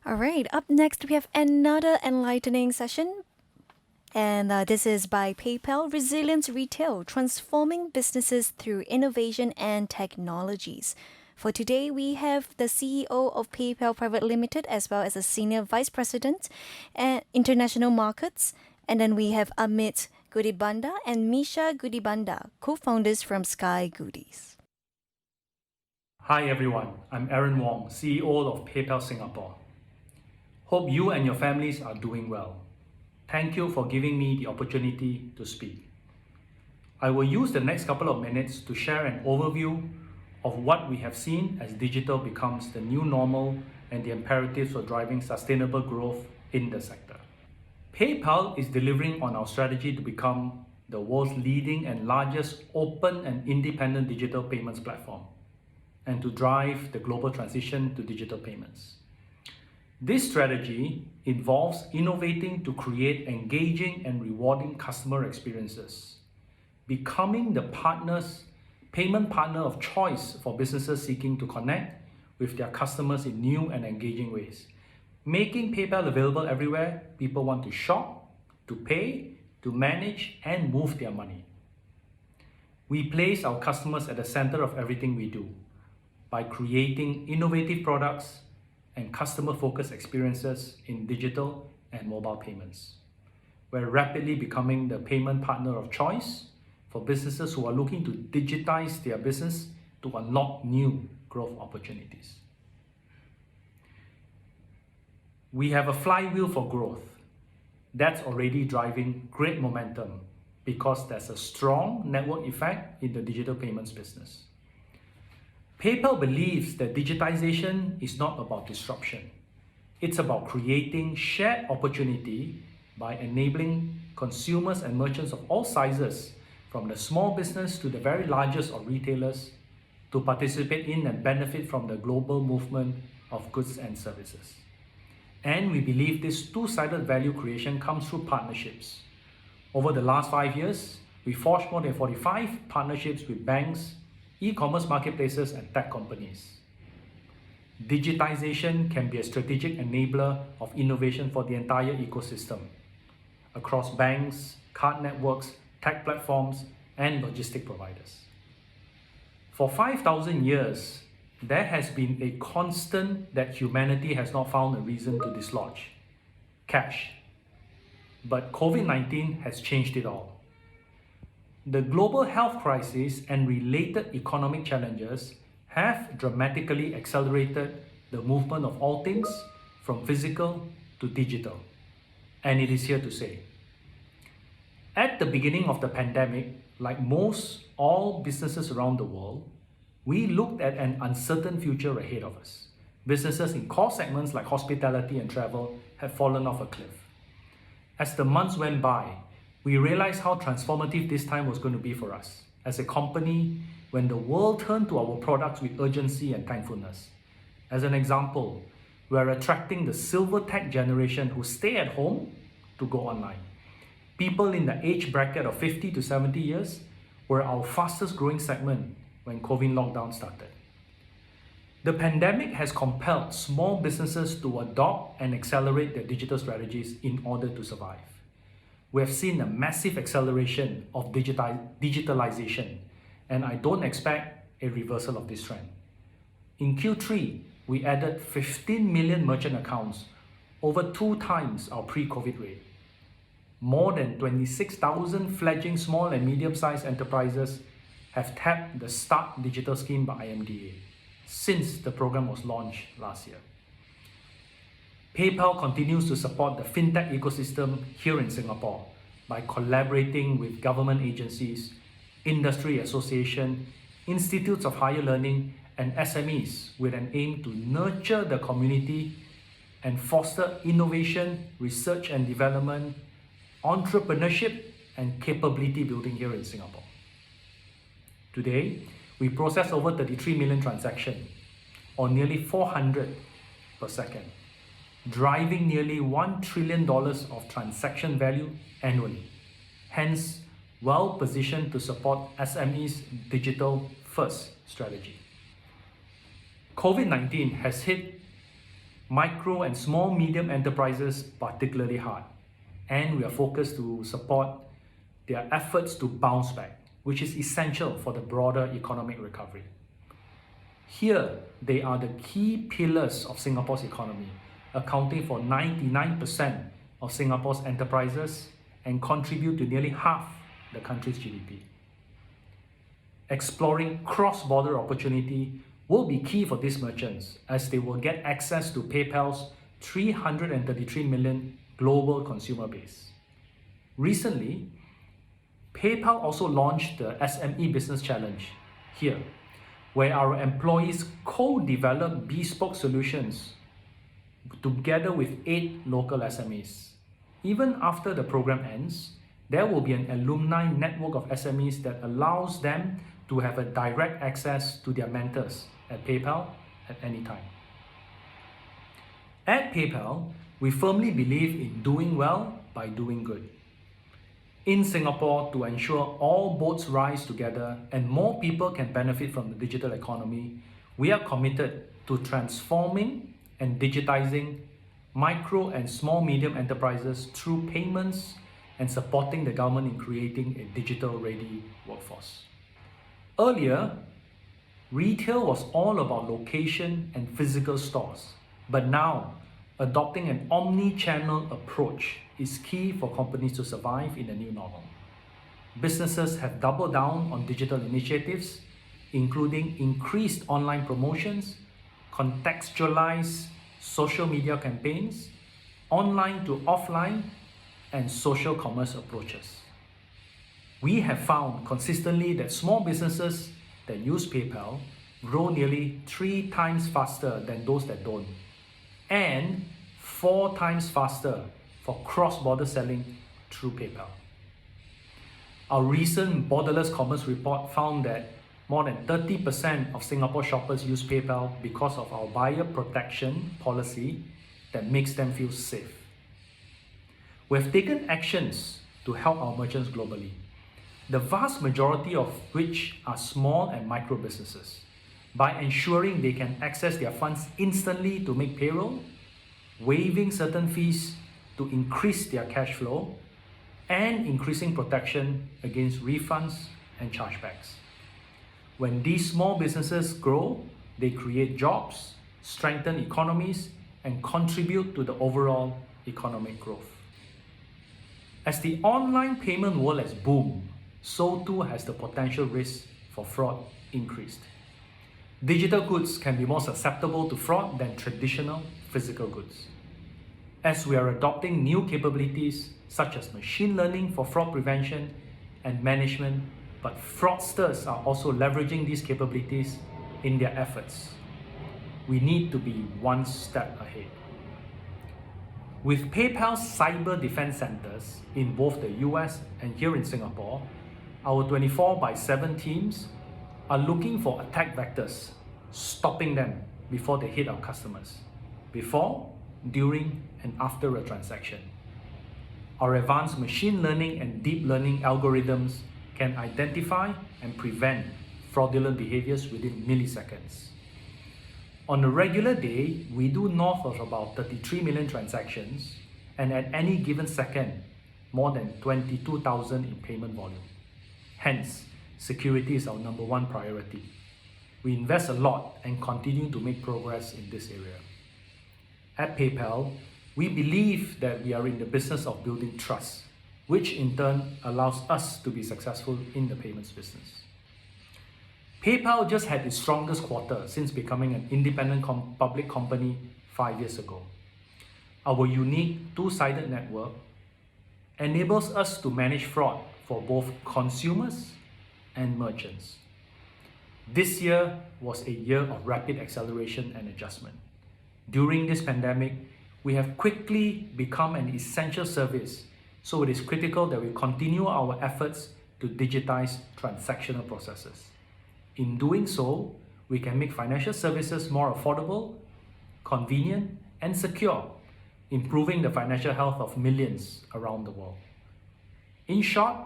All right, up next, we have another enlightening session. And this is by PayPal Resilience Retail, transforming businesses through innovation and technologies. For today, we have the CEO of PayPal Private Limited as well as a Senior Vice President at International Markets. And then we have Amit Gudibanda and Misha Gudibanda, co-founders from Sky Goodies. Hi everyone, I'm Aaron Wong, CEO of PayPal Singapore. Hope you and your families are doing well. Thank you for giving me the opportunity to speak. I will use the next couple of minutes to share an overview of what we have seen as digital becomes the new normal and the imperatives for driving sustainable growth in the sector. PayPal is delivering on our strategy to become the world's leading and largest open and independent digital payments platform, and to drive the global transition to digital payments. This strategy involves innovating to create engaging and rewarding customer experiences, becoming the payment partner of choice for businesses seeking to connect with their customers in new and engaging ways, making PayPal available everywhere people want to shop, to pay, to manage, and move their money. We place our customers at the center of everything we do by creating innovative products and customer-focused experiences in digital and mobile payments. We're rapidly becoming the payment partner of choice for businesses who are looking to digitize their business to unlock new growth opportunities. We have a flywheel for growth that's already driving great momentum because there's a strong network effect in the digital payments business. PayPal believes that digitization is not about disruption. It's about creating shared opportunity by enabling consumers and merchants of all sizes, from the small business to the very largest of retailers, to participate in and benefit from the global movement of goods and services. And we believe this two-sided value creation comes through partnerships. Over the last 5 years, we forged more than 45 partnerships with banks, e-commerce marketplaces, and tech companies. Digitization can be a strategic enabler of innovation for the entire ecosystem across banks, card networks, tech platforms, and logistic providers. For 5,000 years, there has been a constant that humanity has not found a reason to dislodge: cash. But COVID-19 has changed it all. The global health crisis and related economic challenges have dramatically accelerated the movement of all things from physical to digital, and it is here to stay. At the beginning of the pandemic, like all businesses around the world, we looked at an uncertain future ahead of us. Businesses in core segments like hospitality and travel had fallen off a cliff. As the months went by, we realized how transformative this time was going to be for us as a company when the world turned to our products with urgency and thankfulness. As an example, we're attracting the silver tech generation who stay at home to go online. People in the age bracket of 50 to 70 years were our fastest growing segment when COVID lockdown started. The pandemic has compelled small businesses to adopt and accelerate their digital strategies in order to survive. We have seen a massive acceleration of digitalization, and I don't expect a reversal of this trend. In Q3, we added 15 million merchant accounts, over 2 times our pre-COVID rate. More than 26,000 fledgling small and medium-sized enterprises have tapped the Start Digital Scheme by IMDA since the program was launched last year. PayPal continues to support the FinTech ecosystem here in Singapore by collaborating with government agencies, industry association, institutes of higher learning, and SMEs with an aim to nurture the community and foster innovation, research and development, entrepreneurship, and capability building here in Singapore. Today, we process over 33 million transactions, or nearly 400 per second, driving nearly $1 trillion of transaction value annually, hence well positioned to support SME's digital-first strategy. COVID-19 has hit micro and small medium enterprises particularly hard, and we are focused to support their efforts to bounce back, which is essential for the broader economic recovery. Here, they are the key pillars of Singapore's economy, accounting for 99% of Singapore's enterprises and contribute to nearly half the country's GDP. Exploring cross-border opportunity will be key for these merchants as they will get access to PayPal's 333 million global consumer base. Recently, PayPal also launched the SME Business Challenge here, where our employees co-develop bespoke solutions together with 8 local SMEs. Even after the program ends, there will be an alumni network of SMEs that allows them to have a direct access to their mentors at PayPal at any time. At PayPal, we firmly believe in doing well by doing good. In Singapore, to ensure all boats rise together and more people can benefit from the digital economy, we are committed to transforming and digitizing micro and small medium enterprises through payments and supporting the government in creating a digital-ready workforce. Earlier, retail was all about location and physical stores, but now adopting an omni-channel approach is key for companies to survive in the new normal. Businesses have doubled down on digital initiatives, including increased online promotions, contextualized social media campaigns, online to offline, and social commerce approaches. We have found consistently that small businesses that use PayPal grow nearly 3 times faster than those that don't, and 4 times faster for cross-border selling through PayPal. Our recent Borderless Commerce report found that more than 30% of Singapore shoppers use PayPal because of our buyer protection policy that makes them feel safe. We have taken actions to help our merchants globally, the vast majority of which are small and micro businesses, by ensuring they can access their funds instantly to make payroll, waiving certain fees to increase their cash flow, and increasing protection against refunds and chargebacks. When these small businesses grow, they create jobs, strengthen economies, and contribute to the overall economic growth. As the online payment world has boomed, so too has the potential risk for fraud increased. Digital goods can be more susceptible to fraud than traditional physical goods. As we are adopting new capabilities such as machine learning for fraud prevention and management, but fraudsters are also leveraging these capabilities in their efforts. We need to be one step ahead. With PayPal's cyber defense centers in both the US and here in Singapore, our 24/7 teams are looking for attack vectors, stopping them before they hit our customers, before, during, and after a transaction. Our advanced machine learning and deep learning algorithms can identify and prevent fraudulent behaviors within milliseconds. On a regular day, we do north of about 33 million transactions, and at any given second, more than 22,000 in payment volume. Hence, security is our number one priority. We invest a lot and continue to make progress in this area. At PayPal, we believe that we are in the business of building trust, which in turn allows us to be successful in the payments business. PayPal just had its strongest quarter since becoming an independent public company 5 years ago. Our unique two-sided network enables us to manage fraud for both consumers and merchants. This year was a year of rapid acceleration and adjustment. During this pandemic, we have quickly become an essential service, so it is critical that we continue our efforts to digitize transactional processes. In doing so, we can make financial services more affordable, convenient, and secure, improving the financial health of millions around the world. In short,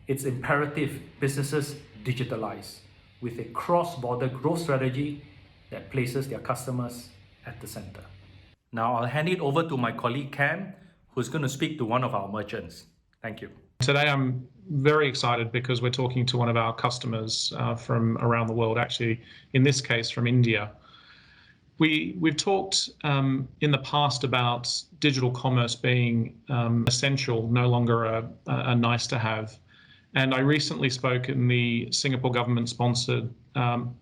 it's imperative businesses digitalize with a cross-border growth strategy that places their customers at the center. Now I'll hand it over to my colleague Cam, who's going to speak to one of our merchants. Thank you. Today I'm very excited because we're talking to one of our customers from around the world, actually in this case from India. We've talked in the past about digital commerce being essential, no longer a nice to have. And I recently spoke in the Singapore government-sponsored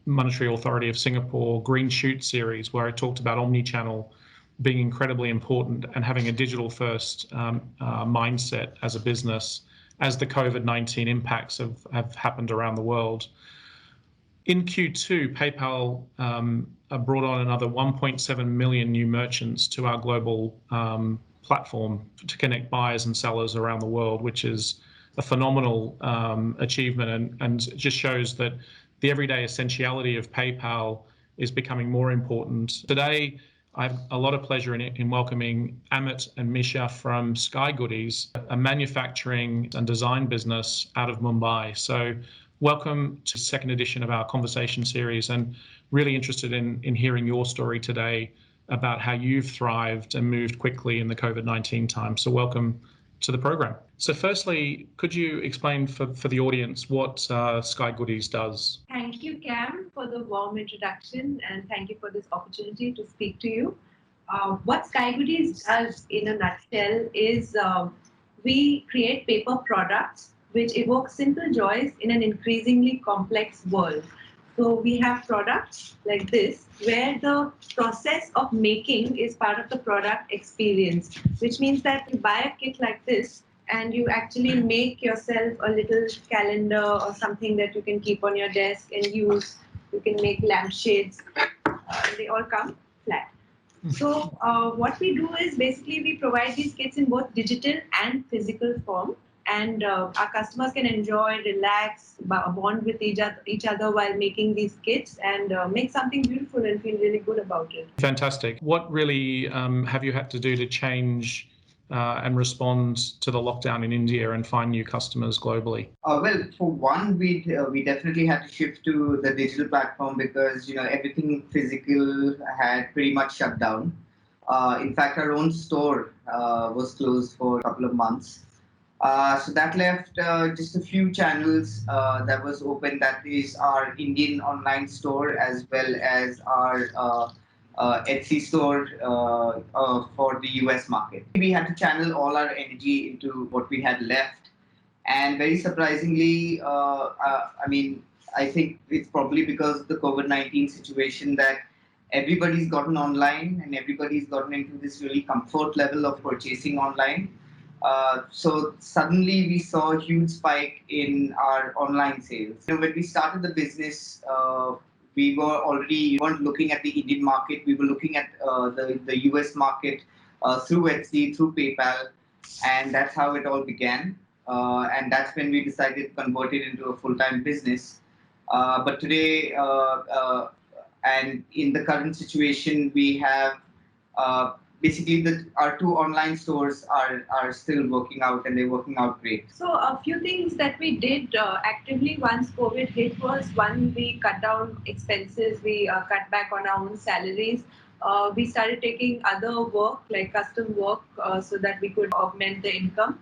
Monetary Authority of Singapore Green Shoot series, where I talked about omni-channel being incredibly important and having a digital-first mindset as a business as the COVID-19 impacts have happened around the world. In Q2, PayPal brought on another 1.7 million new merchants to our global platform to connect buyers and sellers around the world, which is a phenomenal achievement and just shows that the everyday essentiality of PayPal is becoming more important. Today, I have a lot of pleasure in welcoming Amit and Misha from Sky Goodies, a manufacturing and design business out of Mumbai. So welcome to the second edition of our conversation series, and really interested in hearing your story today about how you've thrived and moved quickly in the COVID-19 time. So welcome to the program. So firstly, could you explain for the audience what Sky Goodies does? Thank you, Cam, for the warm introduction, and thank you for this opportunity to speak to you. What Sky Goodies does in a nutshell is we create paper products which evoke simple joys in an increasingly complex world. So we have products like this, where the process of making is part of the product experience, which means that you buy a kit like this and you actually make yourself a little calendar or something that you can keep on your desk and use. You can make lampshades. They all come flat. So what we do is basically we provide these kits in both digital and physical form. And our customers can enjoy, relax, bond with each other while making these kits and make something beautiful and feel really good about it. Fantastic. What really have you had to do to change and respond to the lockdown in India and find new customers globally? Well, for one, we definitely had to shift to the digital platform because everything physical had pretty much shut down. In fact, our own store was closed for a couple of months. So that left just a few channels that was open. That is our Indian online store as well as our Etsy store for the US market. We had to channel all our energy into what we had left. And very surprisingly, I think it's probably because of the COVID-19 situation that everybody's gotten online and everybody's gotten into this really comfort level of purchasing online. So suddenly we saw a huge spike in our online sales. When we started the business, we weren't looking at the Indian market. We were looking at the US market through Etsy, through PayPal, and that's how it all began. And that's when we decided to convert it into a full-time business. But today, and in the current situation, we have basically our two online stores are still working out, and they're working out great. So a few things that we did actively once COVID hit was, one, we cut down expenses, we cut back on our own salaries. We started taking other work like custom work so that we could augment the income.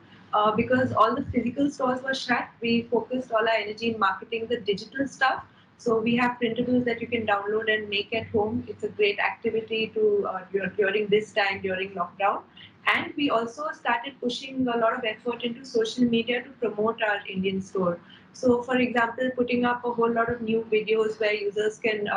Because all the physical stores were shut, we focused all our energy in marketing the digital stuff. So we have printables that you can download and make at home. It's a great activity to during this time, during lockdown. And we also started pushing a lot of effort into social media to promote our Indian store. So for example, putting up a whole lot of new videos where users can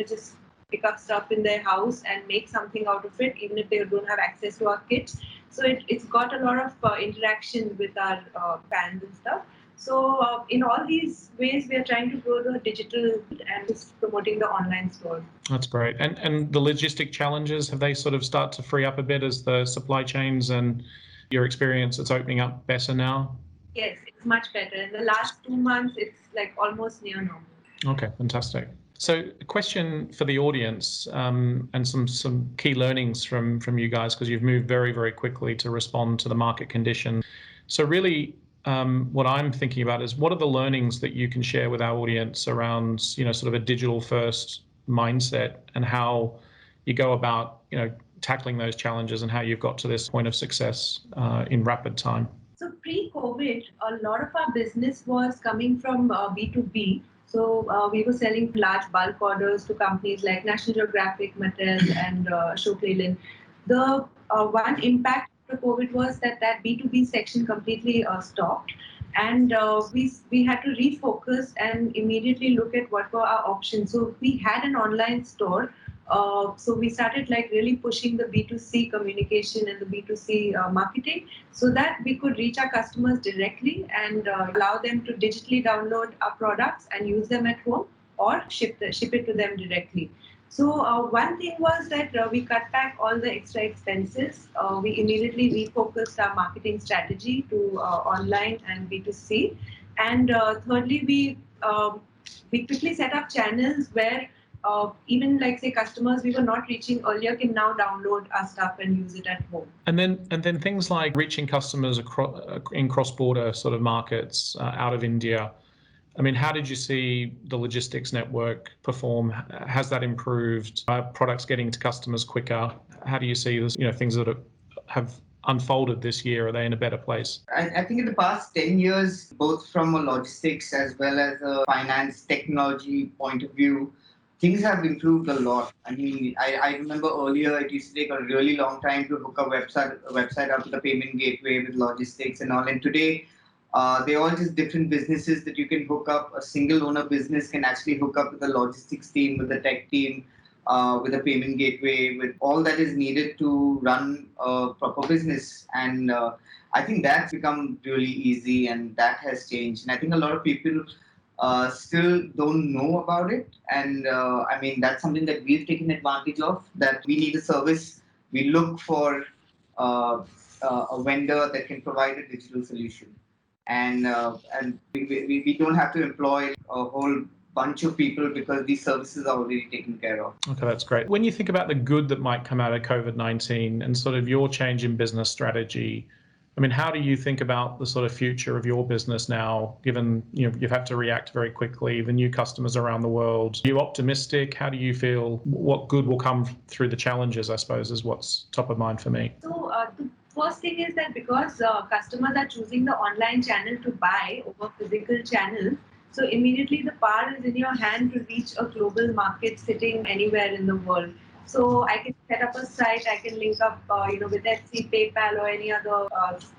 just pick up stuff in their house and make something out of it, even if they don't have access to our kits. So it's got a lot of interaction with our fans and stuff. So in all these ways, we are trying to grow the digital and just promoting the online store. That's great. And the logistic challenges, have they sort of start to free up a bit as the supply chains and your experience, it's opening up better now? Yes, it's much better. In the last 2 months, it's like almost near normal. Okay, fantastic. So a question for the audience and some key learnings from you guys, because you've moved very, very quickly to respond to the market condition. So really, what I'm thinking about is, what are the learnings that you can share with our audience around, sort of a digital first mindset and how you go about, tackling those challenges and how you've got to this point of success in rapid time. So pre-COVID, a lot of our business was coming from B2B. So we were selling large bulk orders to companies like National Geographic, Mattel, and Ashok Leyland. The one impact of COVID was that B2B section completely stopped, and we had to refocus and immediately look at what were our options. So we had an online store. So we started like really pushing the B2C communication and the B2C marketing so that we could reach our customers directly and allow them to digitally download our products and use them at home or ship it to them directly. So one thing was that we cut back all the extra expenses. We immediately refocused our marketing strategy to online and B2C. And thirdly, we quickly set up channels where even like say customers we were not reaching earlier can now download our stuff and use it at home. And then things like reaching customers across in cross-border sort of markets out of India. I mean, how did you see the logistics network perform? Has that improved? Are products getting to customers quicker? How do you see this, things that have unfolded this year? Are they in a better place? I think in the past 10 years, both from a logistics as well as a finance technology point of view, things have improved a lot. I mean, I remember earlier it used to take a really long time to hook a website up to the payment gateway with logistics and all. And today, they're all just different businesses that you can hook up. A single owner business can actually hook up with the logistics team, with the tech team, with a payment gateway, with all that is needed to run a proper business. And I think that's become really easy and that has changed. And I think a lot of people still don't know about it. And I mean, that's something that we've taken advantage of, that we need a service. We look for a vendor that can provide a digital solution. And we don't have to employ a whole bunch of people because these services are already taken care of. Okay, that's great. When you think about the good that might come out of COVID-19 and sort of your change in business strategy, I mean, how do you think about the sort of future of your business now, given you've had to react very quickly, the new customers around the world? Are you optimistic? How do you feel? What good will come through the challenges, I suppose, is what's top of mind for me. So the first thing is that because customers are choosing the online channel to buy over physical channels, so immediately the power is in your hand to reach a global market sitting anywhere in the world. So I can set up a site, I can link up, with Etsy, PayPal, or any other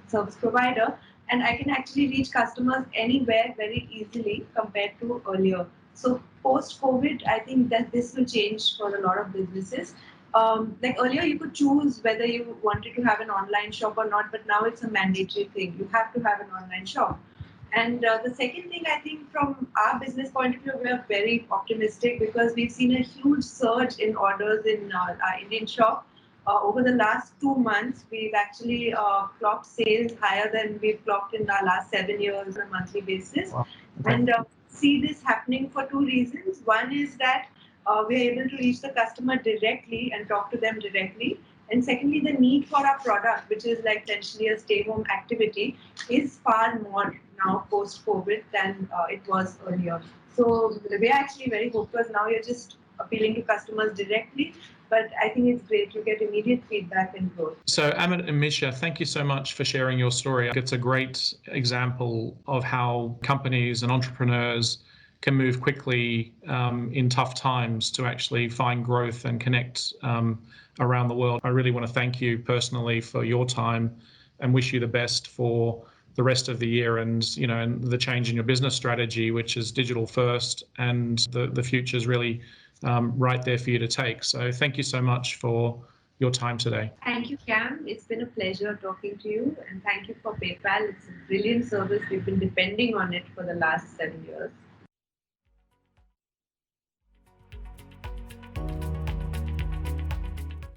service provider, and I can actually reach customers anywhere very easily compared to earlier. So post-COVID, I think that this will change for a lot of businesses. Like earlier, you could choose whether you wanted to have an online shop or not, but now it's a mandatory thing. You have to have an online shop. And the second thing, I think from our business point of view, we are very optimistic because we've seen a huge surge in orders in our Indian shop. Over the last 2 months, we've actually clocked sales higher than we've clocked in our last 7 years on a monthly basis. Wow. Okay. And see this happening for 2 reasons. One is that we're able to reach the customer directly and talk to them directly. And secondly, the need for our product, which is like essentially a stay-home activity, is far more now post-COVID than it was earlier. So we're actually very hopeful. Now you're just appealing to customers directly, but I think it's great to get immediate feedback and growth. So Amit and Misha, thank you so much for sharing your story. It's a great example of how companies and entrepreneurs can move quickly in tough times to actually find growth and connect around the world. I really want to thank you personally for your time and wish you the best for the rest of the year and the change in your business strategy, which is digital first, and the future is really right there for you to take. So thank you so much for your time today. Thank you, Cam. It's been a pleasure talking to you, and thank you for PayPal. It's a brilliant service. We've been depending on it for the last 7 years.